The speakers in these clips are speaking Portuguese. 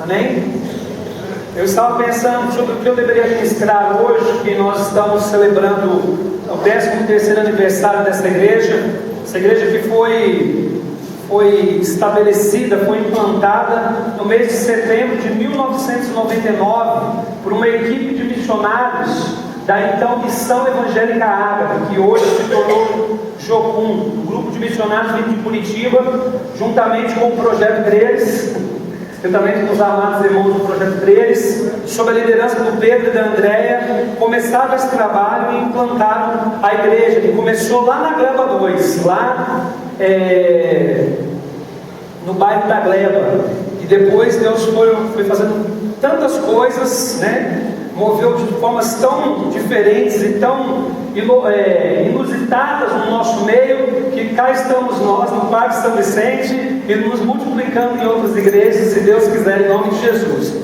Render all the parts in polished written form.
Amém? Eu estava pensando sobre o que eu deveria ministrar hoje, que nós estamos celebrando o 13º aniversário dessa igreja. Essa igreja que foi estabelecida, foi implantada no mês de setembro de 1999 por uma equipe de missionários da então Missão Evangélica Ágape, que hoje se tornou Jocum, um grupo de missionários vindo de Curitiba, juntamente com o Projeto Treles, juntamente com os amados irmãos do Projeto Treles, sob a liderança do Pedro e da Andréia, começaram esse trabalho e implantaram a igreja, que começou lá na Gleba 2, lá no bairro da Gleba, e depois Deus foi fazendo tantas coisas, né? Moveu de formas tão diferentes e tão inusitadas no nosso meio, que cá estamos nós no Parque São Vicente e nos multiplicando em outras igrejas, se Deus quiser, em nome de Jesus.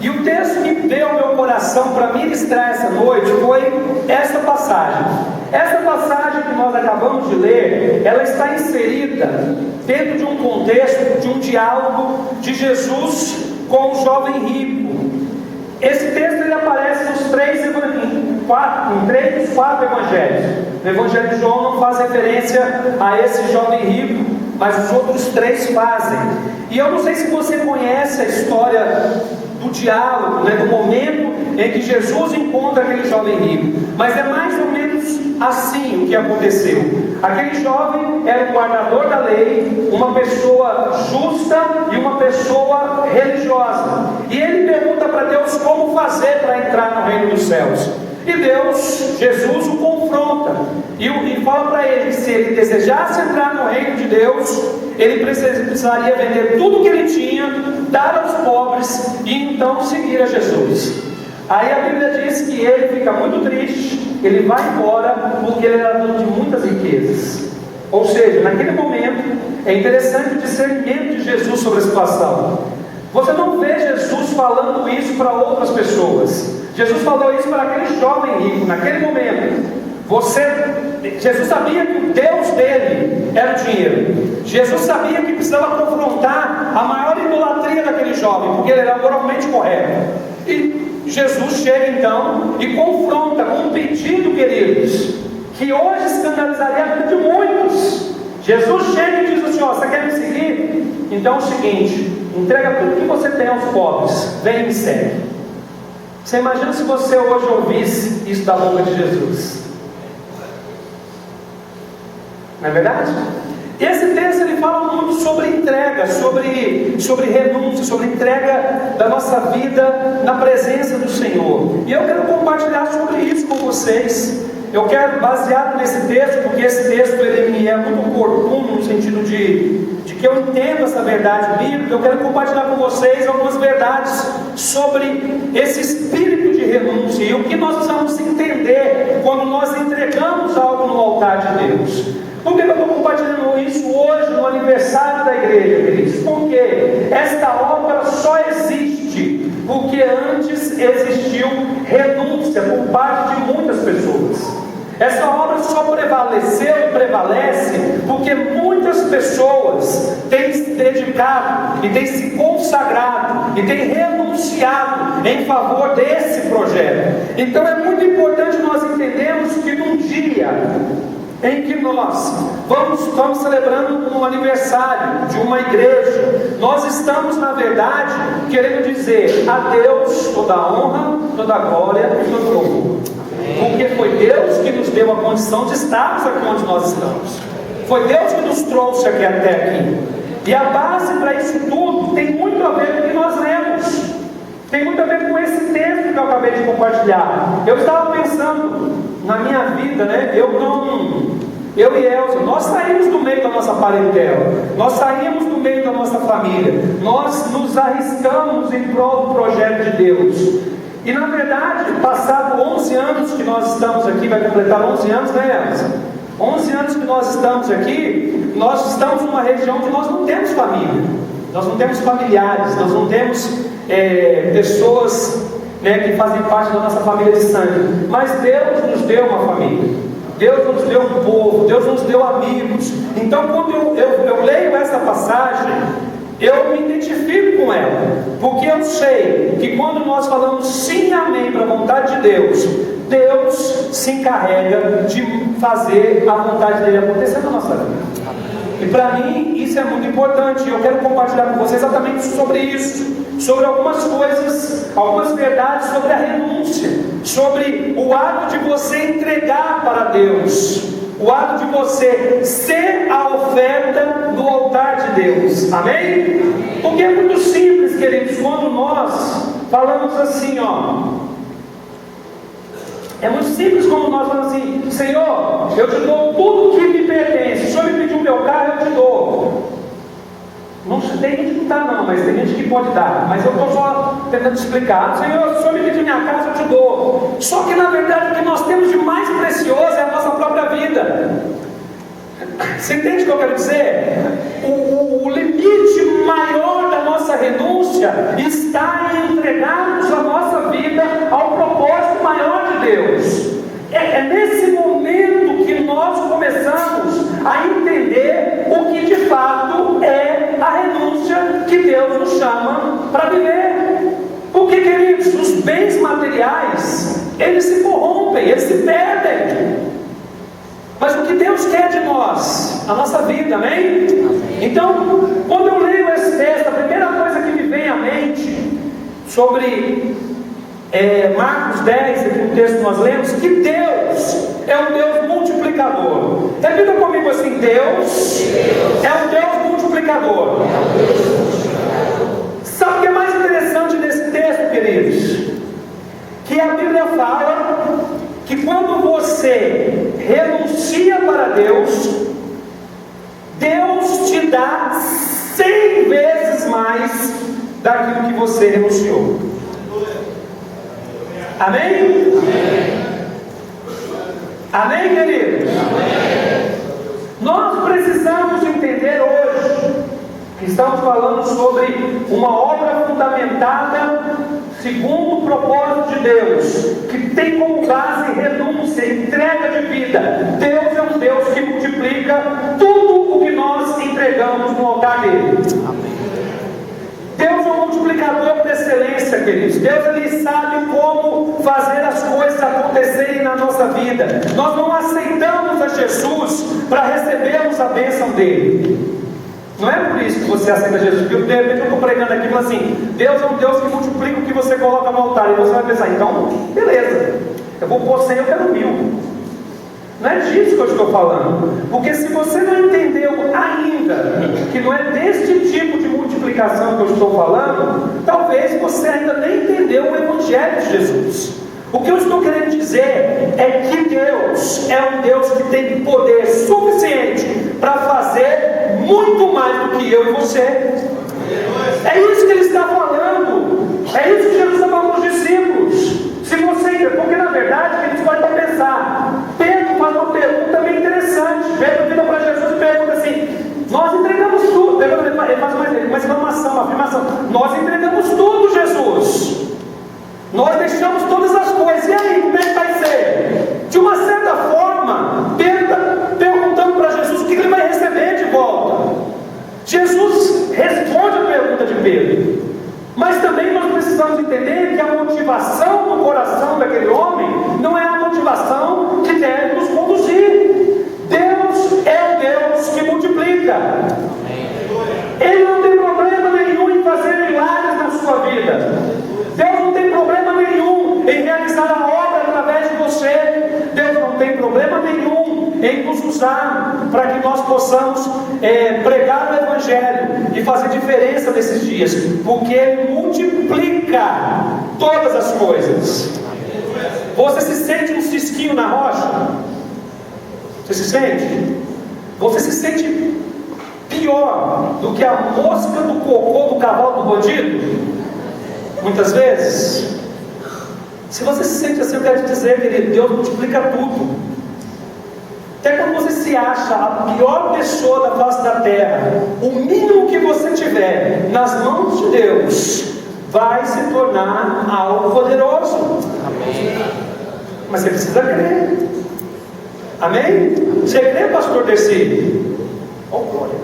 E o texto que veio ao meu coração para ministrar essa noite foi essa passagem. Essa passagem que nós acabamos de ler, ela está inserida dentro de um contexto, de um diálogo de Jesus com o jovem rico. Esse texto ele aparece nos em 3 dos 4 evangelhos. No evangelho de João não faz referência a esse jovem rico, mas os outros 3 fazem. E eu não sei se você conhece a história do diálogo, né, do momento em que Jesus encontra aquele jovem rico, mas é mais ou menos assim o que aconteceu. Aquele jovem era um guardador da lei, uma pessoa justa e uma pessoa religiosa, e ele pergunta para Deus como fazer para entrar no reino dos céus. E Jesus o confronta e fala para ele que se ele desejasse entrar no reino de Deus, ele precisaria vender tudo que ele tinha, dar aos pobres e então seguir a Jesus. Aí a Bíblia diz que ele fica muito triste, ele vai embora porque ele era dono de muitas riquezas. Ou seja, naquele momento é interessante o discernimento de Jesus sobre a situação. Você não vê Jesus falando isso para outras pessoas. Jesus falou isso para aquele jovem rico, naquele momento. Jesus sabia que o Deus dele era o dinheiro. Jesus sabia que precisava confrontar a maior idolatria daquele jovem, porque ele era moralmente correto. E Jesus chega então e confronta com um pedido, queridos, que hoje escandalizaria a vida de muitos. Jesus chega e diz assim: ó, você quer me seguir? Então é o seguinte, entrega tudo que você tem aos pobres, vem e me segue. Você imagina se você hoje ouvisse isso da boca de Jesus? Não é verdade? Esse texto ele fala muito sobre entrega, sobre renúncia, sobre entrega da nossa vida na presença do Senhor. E eu quero compartilhar sobre isso com vocês. Eu quero, baseado nesse texto, porque esse texto ele é muito oportuno no sentido de que eu entendo essa verdade bíblica. Eu quero compartilhar com vocês algumas verdades sobre esse espírito de renúncia e o que nós precisamos entender quando nós entregamos algo no altar de Deus. Por que eu estou compartilhando isso hoje, no aniversário da igreja, queridos? Porque esta obra só existe porque antes existiu renúncia por parte de muitas pessoas. Essa obra só prevaleceu e prevalece porque muitas pessoas têm se dedicado e têm se consagrado e têm renunciado em favor desse projeto. Então é muito importante nós entendermos que num dia em que nós estamos celebrando um aniversário de uma igreja, nós estamos na verdade querendo dizer a Deus toda a honra, toda a glória e todo o louvor. Porque foi Deus que nos deu a condição de estarmos aqui onde nós estamos. Foi Deus que nos trouxe até aqui. E a base para isso tudo tem muito a ver com o que nós lemos. Tem muito a ver com esse texto que eu acabei de compartilhar. Eu estava pensando na minha vida, né? Eu e Elza, nós saímos do meio da nossa parentela, nós saímos do meio da nossa família, nós nos arriscamos em prol do projeto de Deus. E na verdade, passado 11 anos que nós estamos aqui, vai completar 11 anos, né, Elza? 11 anos que nós estamos aqui, nós estamos numa região que nós não temos família, nós não temos familiares, nós não temos pessoas, né, que fazem parte da nossa família de sangue. Mas Deus nos deu uma família, Deus nos deu um povo, Deus nos deu amigos. Então quando eu leio essa passagem, eu me identifico com ela, porque eu sei que quando nós falamos sim, amém para a vontade de Deus, Deus se encarrega de fazer a vontade dele acontecer na nossa vida. E para mim isso é muito importante. Eu quero compartilhar com vocês exatamente sobre isso, sobre algumas coisas, algumas verdades sobre a renúncia, sobre o ato de você entregar para Deus, o ato de você ser a oferta do altar de Deus. Amém? Porque é muito simples, queridos, quando nós falamos assim, é muito simples quando nós falamos assim: Senhor, eu te dou tudo que me pertence. Se o Senhor me pedir o meu carro, eu te dou. Não tem gente que não está não, mas tem gente que pode dar. Mas eu estou só tentando explicar. Senhor, se o Senhor me pedir minha casa, eu te dou. Só que na verdade o que nós temos de mais precioso é a nossa própria vida. Você entende o que eu quero dizer? O limite maior da nossa renúncia está em entregarmos a nossa vida ao propósito maior de Deus. É nesse momento que nós começamos a entender o que de fato é a renúncia que Deus nos chama para viver. Porque, queridos, os bens materiais, eles se corrompem, eles se perdem. Mas o que Deus quer de nós? A nossa vida, amém? Então, quando eu leio esse texto, a primeira coisa que me vem à mente sobre Marcos 10, aqui no texto que nós lemos, que Deus é um Deus multiplicador. Repita comigo assim: Deus é um Deus multiplicador. Sabe o que é mais interessante nesse texto, queridos? Que a Bíblia fala que quando você renuncia para Deus, Deus te dá 100 vezes mais daquilo que você renunciou. Amém? Amém, querido? Nós precisamos entender hoje que estamos falando sobre uma obra fundamentada segundo o propósito de Deus, que tem como base renúncia, entrega de vida. Deus é um Deus que multiplica tudo o que nós entregamos no altar dele. Deus é um multiplicador por excelência, queridos. Deus, ele sabe como fazer as coisas acontecerem na nossa vida. Nós não aceitamos a Jesus para recebermos a bênção dele. Não é por isso que você aceita Jesus, porque de repente eu estou pregando aqui e falo assim: Deus é um Deus que multiplica o que você coloca no altar. E você vai pensar: então, beleza, eu vou pôr 100, eu quero 1000. Não é disso que eu estou falando. Porque se você não entendeu ainda que não é deste tipo de multiplicação que eu estou falando, talvez você ainda nem entendeu o Evangelho de Jesus. O que eu estou querendo dizer é que Deus é um Deus que tem poder suficiente para fazer muito mais do que eu e você. É isso que ele está falando. É isso que Jesus está falando para os discípulos. Se você, porque na verdade eles podem até pensar. Pedro faz uma pergunta bem interessante. Pedro vira para Jesus e pergunta assim: nós entregamos tudo. Ele faz uma exclamação, uma afirmação: nós entregamos tudo, Jesus. Nós deixamos todas as coisas. E aí, como é que vai ser? De uma certa forma, Pedro está perguntando para Jesus o que ele vai receber de volta. Jesus responde a pergunta de Pedro. Mas também nós precisamos entender que a motivação do coração daquele homem não é a motivação que deve nos conduzir. Deus é o Deus que multiplica. Ele não tem problema nenhum em fazer milagres na sua vida. Deus não tem problema nenhum em realizar a obra através de você. Deus não tem problema nenhum em nos usar para que nós possamos pregar o Evangelho e fazer diferença nesses dias, porque Ele multiplica todas as coisas. Você se sente um cisquinho na rocha? Você se sente? Você se sente pior do que a mosca do cocô do cavalo do bandido? Muitas vezes. Se você se sente assim, eu quero te dizer, querido, Deus multiplica tudo. Até quando você se acha a pior pessoa da face da terra, o mínimo que você tiver nas mãos de Deus vai se tornar algo poderoso. Amém. Mas você precisa crer. Amém? Você crê, pastor Dercy? Oh, glória.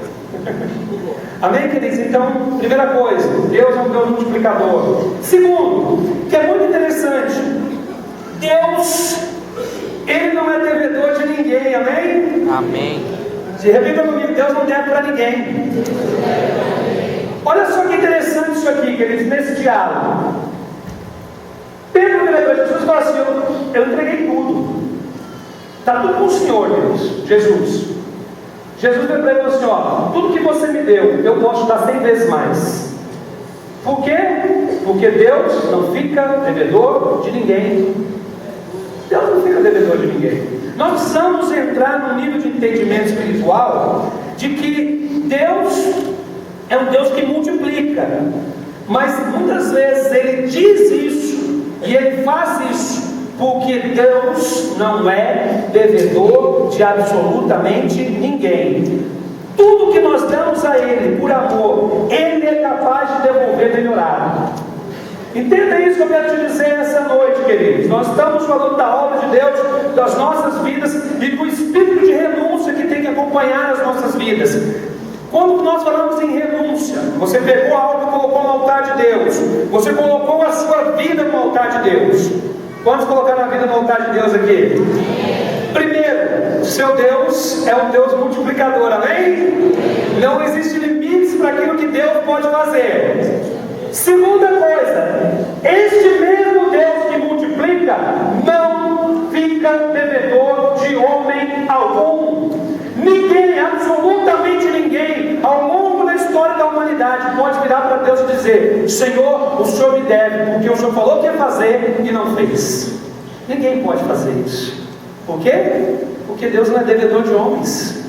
Amém, queridos? Então, primeira coisa, Deus é um Deus multiplicador. Segundo, que é muito interessante, Deus, Ele não é devedor de ninguém, amém? Amém. Se repita comigo, Deus não deve para ninguém. Olha só que interessante isso aqui, queridos, nesse diálogo. Pedro virou para Jesus e falou assim: eu entreguei tudo. Está tudo com o Senhor, Deus, Jesus. Jesus veio para ele e falou assim: ó, tudo que você me deu, eu posso dar 100 vezes mais. Por quê? Porque Deus não fica devedor de ninguém. Deus não fica devedor de ninguém. Nós precisamos entrar num nível de entendimento espiritual de que Deus é um Deus que multiplica, mas muitas vezes Ele diz isso e Ele faz isso porque Deus não é devedor de absolutamente ninguém. Tudo que nós damos a Ele por amor, Ele é capaz de devolver melhorado. Entenda isso que eu quero te dizer essa noite, queridos. Nós estamos falando da obra de Deus, das nossas vidas e do espírito de renúncia que tem que acompanhar as nossas vidas. Quando nós falamos em renúncia, você pegou algo e colocou no altar de Deus, você colocou a sua vida no altar de Deus. Quantos colocaram a vida no altar de Deus aqui? Primeiro, seu Deus é um Deus multiplicador, amém? Não existe limites para aquilo que Deus pode fazer. Segunda coisa, este mesmo Deus que multiplica não fica devedor de homem algum. Ninguém, absolutamente ninguém, ao longo da história da humanidade pode virar para Deus e dizer: Senhor, o Senhor me deve, porque o Senhor falou que ia fazer e não fez. Ninguém pode fazer isso. Por quê? Porque Deus não é devedor de homens.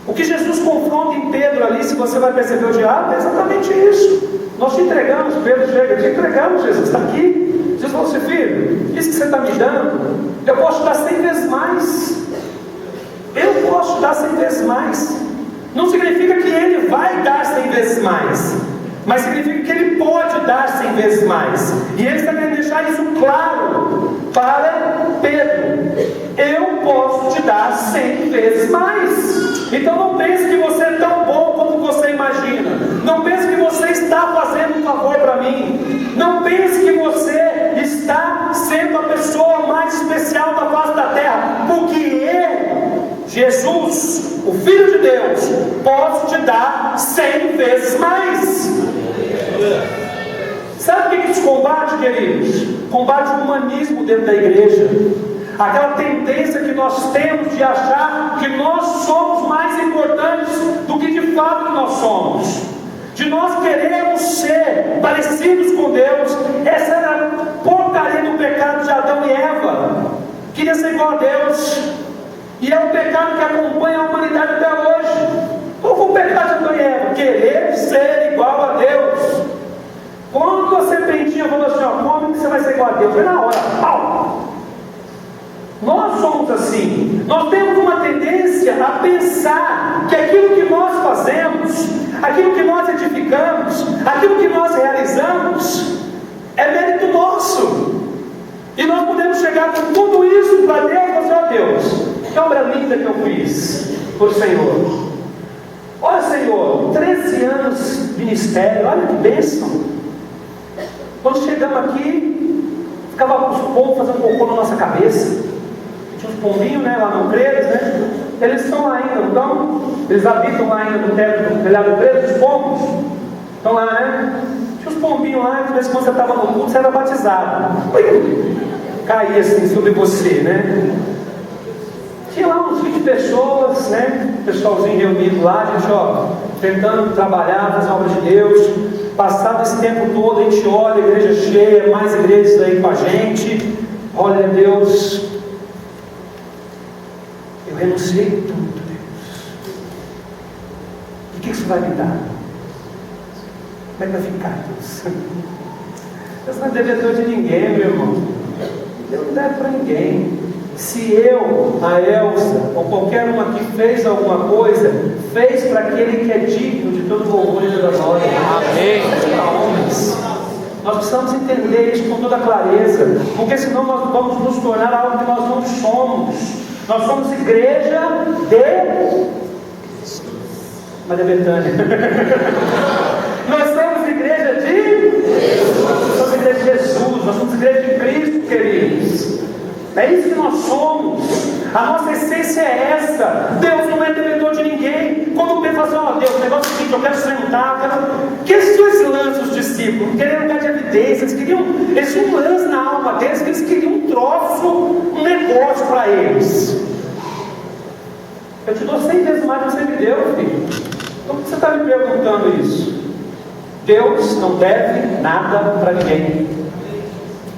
O que Jesus confronta em Pedro ali, se você vai perceber o diabo, é exatamente isso. Nós te entregamos, Pedro chega, te entregamos, Jesus está aqui. Jesus falou assim: filho, isso que você está me dando, eu posso dar 100 vezes mais. Eu posso dar 100 vezes mais. Não significa que Ele vai dar 100 vezes mais, mas significa que Ele pode dar 100 vezes mais. E Ele está querendo deixar isso claro para Pedro: eu posso te dar 100 vezes mais. Então não pense que você é tão bom como você imagina. Não pense que você está fazendo um favor para mim. Não pense que você está sendo a pessoa mais especial da face da terra, porque eu, Jesus, o Filho de Deus, posso te dar 100 vezes mais. Sabe o que isso combate, queridos? Combate o humanismo dentro da igreja. Aquela tendência que nós temos de achar que nós somos mais importantes do que de fato nós somos. De nós queremos ser parecidos com Deus. Essa era a porcaria do pecado de Adão e Eva. Queria ser igual a Deus. E é um pecado que acompanha a humanidade até hoje. Qual foi o pecado de Adão e Eva? Querer ser igual a Deus. Quando a serpentinha falou assim: ó, come que você vai ser igual a Deus, foi na hora, pau! Nós somos assim. Nós temos uma tendência a pensar que aquilo que nós fazemos, aquilo que nós edificamos, aquilo que nós realizamos é mérito nosso. E nós podemos chegar com tudo isso para Deus e dizer: ó Deus, que obra linda que eu fiz por Senhor. Olha, Senhor, 13 anos de ministério, olha que bênção. Quando chegamos aqui, ficava os pombos fazendo cocô na nossa cabeça. Tinha os pombinhos, né, lá no Creres, né? Eles estão lá ainda, não estão? Eles habitam lá ainda no teto do telhado do Creres, os pombos estão lá, né? Tinha os pombinhos lá, que de vez em quando você estava no culto, você era batizado. Caía assim sobre você, né? Tinha lá uns 20 pessoas, né? Pessoalzinho reunido lá, a gente, ó, tentando trabalhar, fazer a obra de Deus. Passado esse tempo todo, a gente olha, a igreja cheia, mais igrejas aí com a gente. Olha, Deus, eu renunciei tudo, Deus. E o que isso vai me dar? Como é que vai ficar, Deus? Deus não é devedor de ninguém, meu irmão. Deus não deve para ninguém. Se eu, a Elsa, ou qualquer uma que fez alguma coisa, fez para aquele que é digno de todo louvor e toda glória. Amém. Nós precisamos entender isso com toda clareza, porque senão nós vamos nos tornar algo que nós não somos. Nós somos igreja de Mas é Betânia. Nós somos igreja de... Somos igreja de Jesus, nós somos igreja de Cristo, queridos. É isso que nós somos. A nossa essência é essa. Deus não é devedor de ninguém. Quando Pedro fala assim, ó Deus, o negócio é o seguinte, eu quero sentar, que esses dois lances os discípulos, não queriam lugar de evidência, eles tinham um lance na alma deles, que eles queriam um troço, um negócio para eles. Eu te dou 100 vezes mais do que você me deu, filho. Então por que você está me perguntando isso? Deus não deve nada para ninguém.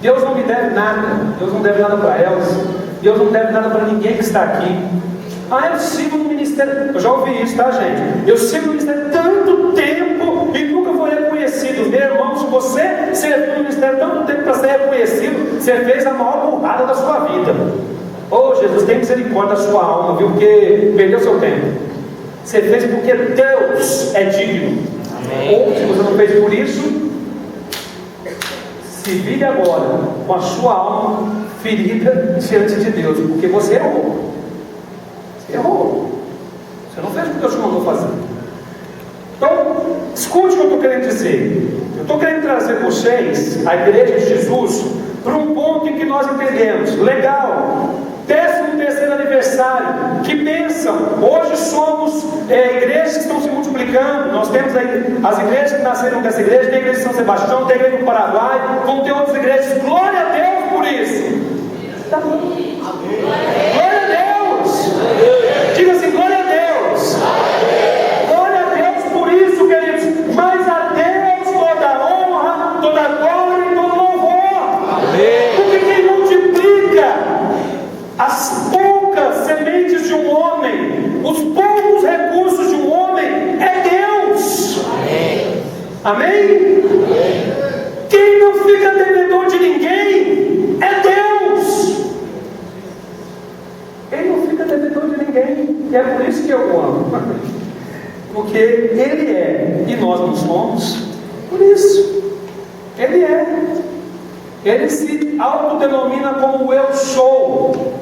Deus não me deve nada. Deus não deve nada para Elsa. Deus não deve nada para ninguém que está aqui. Ah, eu sigo no ministério. Eu já ouvi isso, tá, gente? Eu sigo no ministério tanto tempo e nunca fui reconhecido. Meu irmão, se você serviu no ministério tanto tempo para ser reconhecido, você fez a maior burrada da sua vida. Oh, Jesus, tem misericórdia da sua alma, viu? Porque perdeu seu tempo. Você fez porque Deus é digno. Amém. Ou, se você não fez por isso, se vire agora com a sua alma ferida diante de Deus, porque você errou. Você errou. Você não fez o que Deus te mandou fazer. Então, escute o que eu estou querendo dizer. Eu estou querendo trazer vocês, a igreja de Jesus, para um ponto em que nós entendemos. Legal. 13º aniversário, que bênção! Hoje somos igrejas que estão se multiplicando. Nós temos aí as igrejas que nasceram dessa igreja, tem a igreja de São Sebastião, tem a igreja do Paraguai, vão ter outras igrejas. Glória a Deus por isso! Tá bom. Glória a Deus! Diga assim, glória a Deus! Glória a Deus por isso, queridos! Mas a Deus toda a honra, toda a glória e todo louvor! Porque quem multiplica as poucas sementes de um homem, os poucos recursos de um homem, é Deus. Amém? Amém? Quem não fica devedor de ninguém é Deus. Quem não fica devedor de ninguém. E é por isso que eu o amo. Porque Ele é e nós não somos. Por isso, Ele é. Ele se autodenomina como eu sou.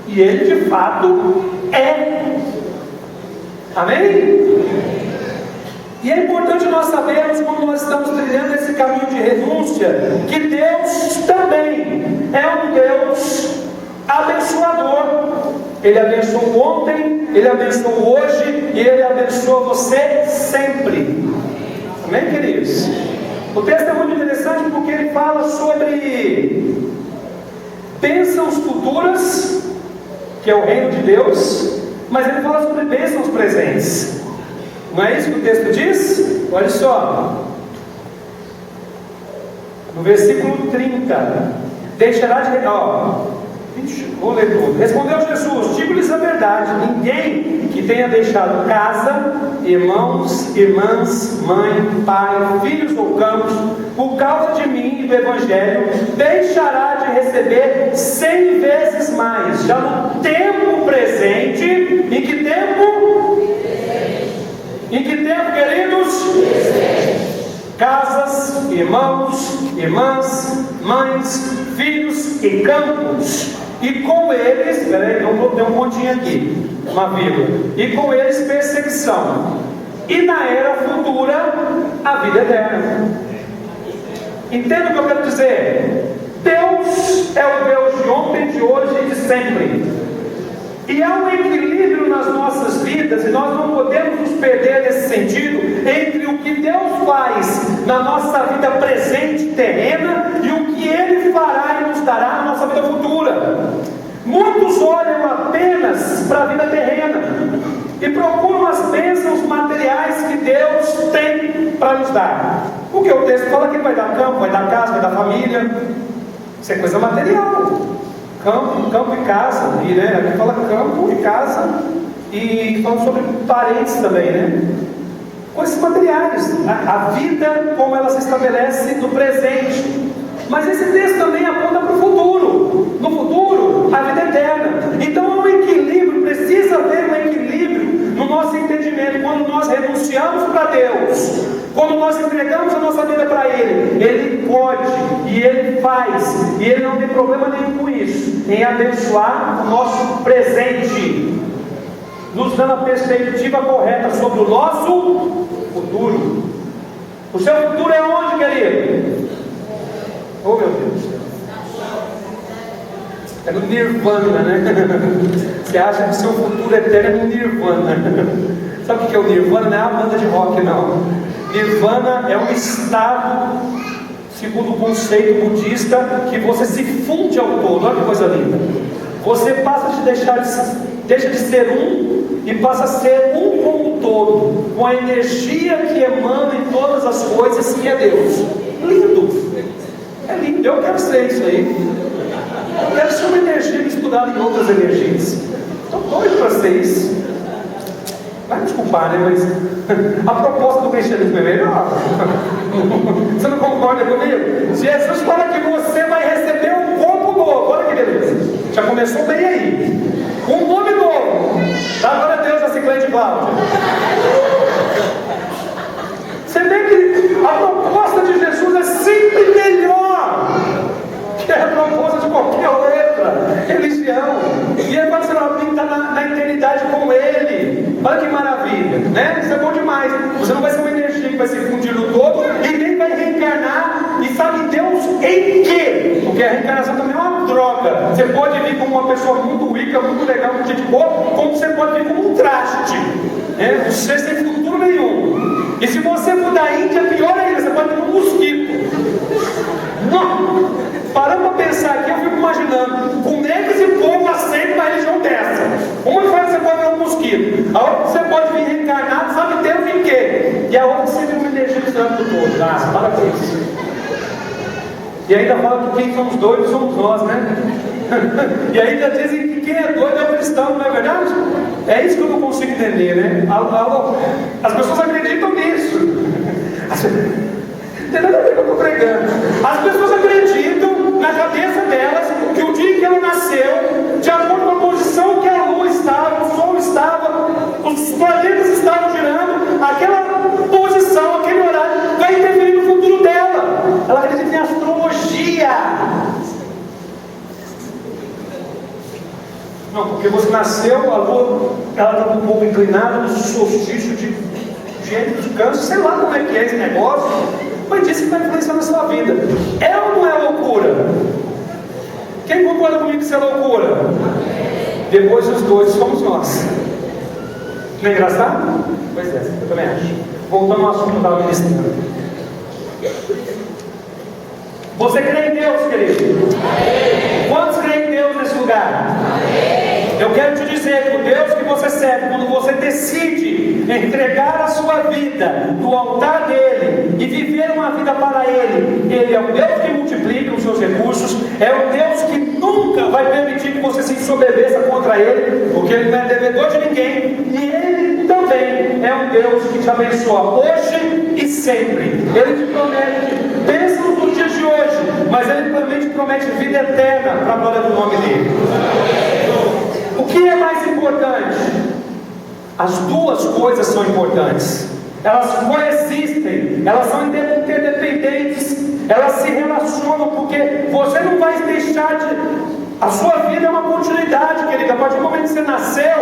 E Ele de fato é. Amém? E é importante nós sabermos, quando nós estamos trilhando esse caminho de renúncia, que Deus também é um Deus abençoador. Ele abençoou ontem, Ele abençoou hoje e Ele abençoa você sempre. Amém, queridos? O texto é muito interessante porque ele fala sobre bênçãos futuras, que é o reino de Deus, mas ele fala sobre bênçãos presentes. Não é isso que o texto diz? Olha só, no versículo 30, deixará de... vou ler tudo. Respondeu Jesus: digo-lhes a verdade, ninguém que tenha deixado casa, irmãos, irmãs, mãe, pai, filhos ou campos, por causa de mim e do Evangelho, deixará de receber 100 vezes mais, já no tempo presente. Em que tempo? Em que tempo, queridos? Casas, irmãos, irmãs, mães, filhos e campos. E com eles, peraí, tem um pontinho aqui, uma vírgula. E com eles perseguição. E na era futura, a vida eterna. Entenda o que eu quero dizer? Deus é o Deus de ontem, de hoje e de sempre. E há um equilíbrio nas nossas vidas, e nós não podemos nos perder nesse sentido, entre o que Deus faz na nossa vida presente terrena e o que Ele fará e nos dará na nossa vida futura. Muitos olham apenas para a vida terrena e procuram as bênçãos materiais que Deus tem para nos dar. Porque o texto fala que Ele vai dar campo, vai dar casa, vai dar família. Isso é coisa material. Campo e casa, e né, aqui fala campo e casa, e fala sobre parentes também, né? Coisas materiais, a vida como ela se estabelece no presente. Mas esse texto também aponta para o futuro. No futuro, a vida eterna. Então há um equilíbrio, precisa haver um equilíbrio no nosso entendimento. Quando nós renunciamos para Deus, quando nós entregamos a nossa vida para Ele, Ele pode e Ele faz, e Ele não tem problema nenhum com isso, em abençoar o nosso presente. nos dando a perspectiva correta sobre o nosso futuro. O seu futuro é onde, querido? Oh, meu Deus. É no Nirvana, né? Você acha que o seu futuro eterno é no Nirvana. Sabe o que é o Nirvana? Não é a banda de rock, não. Nirvana é um estado, segundo o conceito budista, que você se funde ao todo. Olha que coisa linda. Você passa deixa de ser um e passa a ser um com o todo, com a energia que emana em todas as coisas, que é Deus. Lindo. É lindo. Eu quero ser isso aí. Eu quero ser uma energia misturada em outras energias. Estou doido para ser isso. Vai me desculpar, né? Mas a proposta do cristianismo é melhor. Você não concorda comigo? Jesus fala que você vai receber um corpo novo. Olha que beleza. Já começou bem aí. Um nome novo. Dá glória a Deus a Ciclete Cláudia. Você vê que a proposta de Jesus é sempre melhor que a proposta de qualquer outra religião. E ele vai ser está na eternidade com Ele. Olha que maravilha, né? Isso é bom demais. Você não vai ser uma energia que vai se fundir no todo e nem vai reencarnar. E sabe Deus em quê? Porque a reencarnação também é uma droga. Você pode vir como uma pessoa muito rica, muito legal, muito gente boa, como você pode vir como um traste, né? Você sem futuro nenhum. E se você for da Índia, pior ainda, você pode vir como um mosquito. Não! Parando para pensar aqui, eu fico imaginando como é que esse povo aceita uma religião dessa. Uma que fala que você pode ver um mosquito, a outra que você pode vir reencarnado, sabe Deus em quê? E a outra que você vê uma energia misturada do todo. Ah, para com isso. E ainda fala que quem somos doidos somos nós, né? E ainda dizem que quem é doido é o cristão, não é verdade? É isso que eu não consigo entender, né? As pessoas acreditam nisso. Não tem nada a ver com o que eu estou pregando. As pessoas acreditam na cabeça delas que o dia em que ela nasceu, de acordo com a posição que a lua estava, o sol estava, os planetas estavam girando, aquela posição, aquele horário vai interferir no futuro dela. Ela acredita em astrologia. Não, porque você nasceu, a lua ela está um pouco inclinada no solstício de Gêmeos, de Câncer, sei lá como é que é esse negócio, mas disse que vai influenciar na sua vida. É ou não é loucura? Quem concorda comigo que isso é loucura? Depois os dois somos nós. Não é engraçado? Pois é, eu também acho. Voltando ao assunto que eu estava ministrando. Você crê em Deus, querido? Quantos creem em Deus nesse lugar? Eu quero te dizer que o Deus que você serve, quando você decide entregar a sua vida no altar dele e viver uma vida para ele, ele é um Deus que multiplica os seus recursos, é um Deus que nunca vai permitir que você se ensoberbeça contra ele, porque ele não é devedor de ninguém, e ele também é um Deus que te abençoa hoje e sempre. Ele te promete bênçãos nos dias de hoje, mas ele também te promete vida eterna para a glória do nome dele. O que é mais importante? As duas coisas são importantes. Elas coexistem, elas são interdependentes, elas se relacionam, porque você não vai deixar de... A sua vida é uma continuidade, querido. A partir do momento que você nasceu,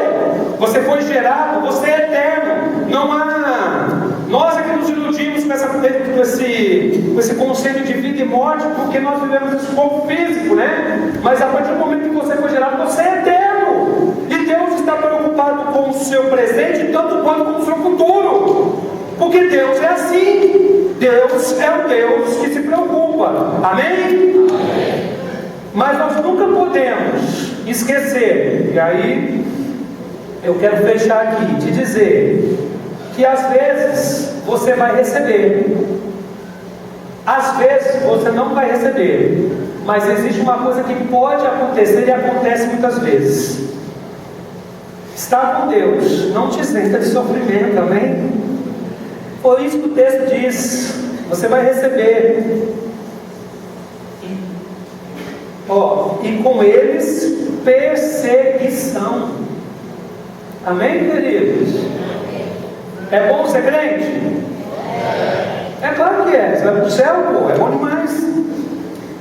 você foi gerado, você é eterno. Não há... Nós é que nos iludimos com esse conceito de vida e morte, porque nós vivemos esse corpo físico, né? Mas a partir do momento que você foi gerado, você é eterno. E Deus está preocupado com o seu presente, tanto quanto com o seu futuro. Porque Deus é assim. Deus é o Deus que se preocupa. Amém? Amém. Mas nós nunca podemos esquecer, e aí eu quero fechar aqui, te dizer que às vezes você vai receber, às vezes você não vai receber, mas existe uma coisa que pode acontecer e acontece muitas vezes. Estar com Deus não te isenta de sofrimento, amém? Por isso que o texto diz, você vai receber, e com eles perseguição. Amém, queridos? É bom ser crente? É claro que é. Você vai para o céu, pô, é bom demais.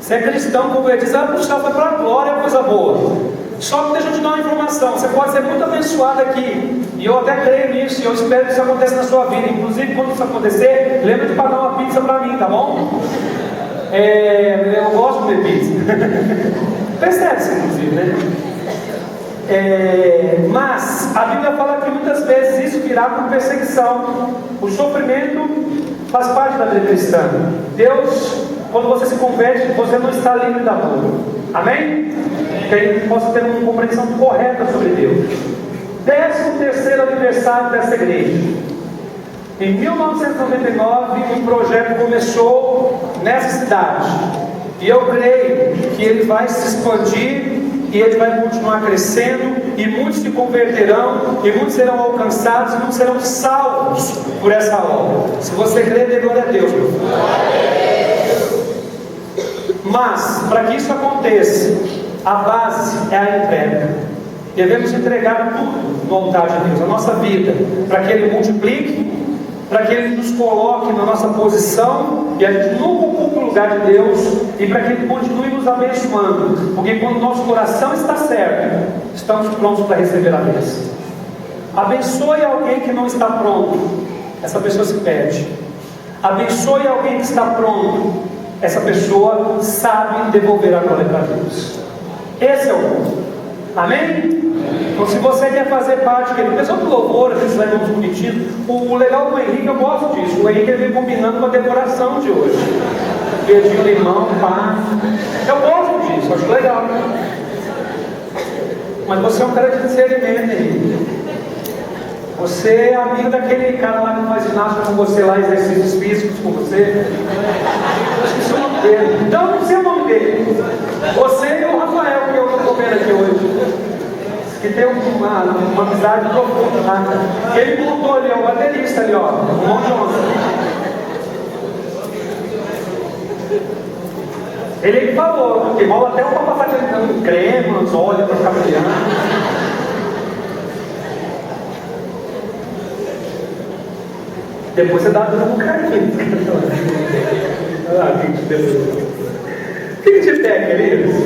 Você é cristão, convertido, para o céu, vai para a glória, é coisa boa. Só que deixa eu te dar uma informação. Você pode ser muito abençoado aqui, E eu até creio nisso, e eu espero que isso aconteça na sua vida. Inclusive, quando isso acontecer, lembra de pagar uma pizza para mim, tá bom? Eu gosto de comer pizza. Percebe-se, inclusive, né? Mas a Bíblia fala que muitas vezes isso virá com perseguição. O sofrimento faz parte da vida cristã. Deus, quando você se converte, você não está livre da dor. Amém? Que a gente possa ter uma compreensão correta sobre Deus. 13º aniversário dessa igreja. Em 1999, um projeto começou nessa cidade. E eu creio que ele vai se expandir e ele vai continuar crescendo, e muitos se converterão, e muitos serão alcançados, e muitos serão salvos por essa obra. Se você crê, dê glória a Deus, meu filho. Mas, para que isso aconteça, a base é a entrega. Devemos entregar tudo no altar de Deus, a nossa vida, para que Ele multiplique, para que Ele nos coloque na nossa posição e a gente nunca ocupe o lugar de Deus, e para que Ele continue nos abençoando, porque quando o nosso coração está certo, estamos prontos para receber a bênção. Abençoe alguém que não está pronto, essa pessoa se perde. Abençoe alguém que está pronto, essa pessoa sabe devolver a glória para Deus. Esse é o ponto. Amém? Então, se você quer fazer parte, querido, pessoal do louvor, às vezes vai muito bonitinho. O legal do Henrique, eu gosto disso. O Henrique ele vem combinando com a decoração de hoje. Verdinho, limão, pá. Eu gosto disso, acho legal. Mas você é um cara de discernimento, Henrique. Você é amigo daquele cara lá que faz ginástica com você lá, exercícios físicos com você. Eu esqueci o nome dele. Então, não sei o nome dele. Você e o Rafael, que eu estou vendo aqui hoje. Que tem uma amizade profunda, tá? Ele montou ali, ó, o baterista ali, ó, o Mon Johnson. Ele falou que rola até uma passagem de creme nos olhos para ficar brilhando. Depois você dá tudo no carinho. Olha lá, fique de pé, queridos.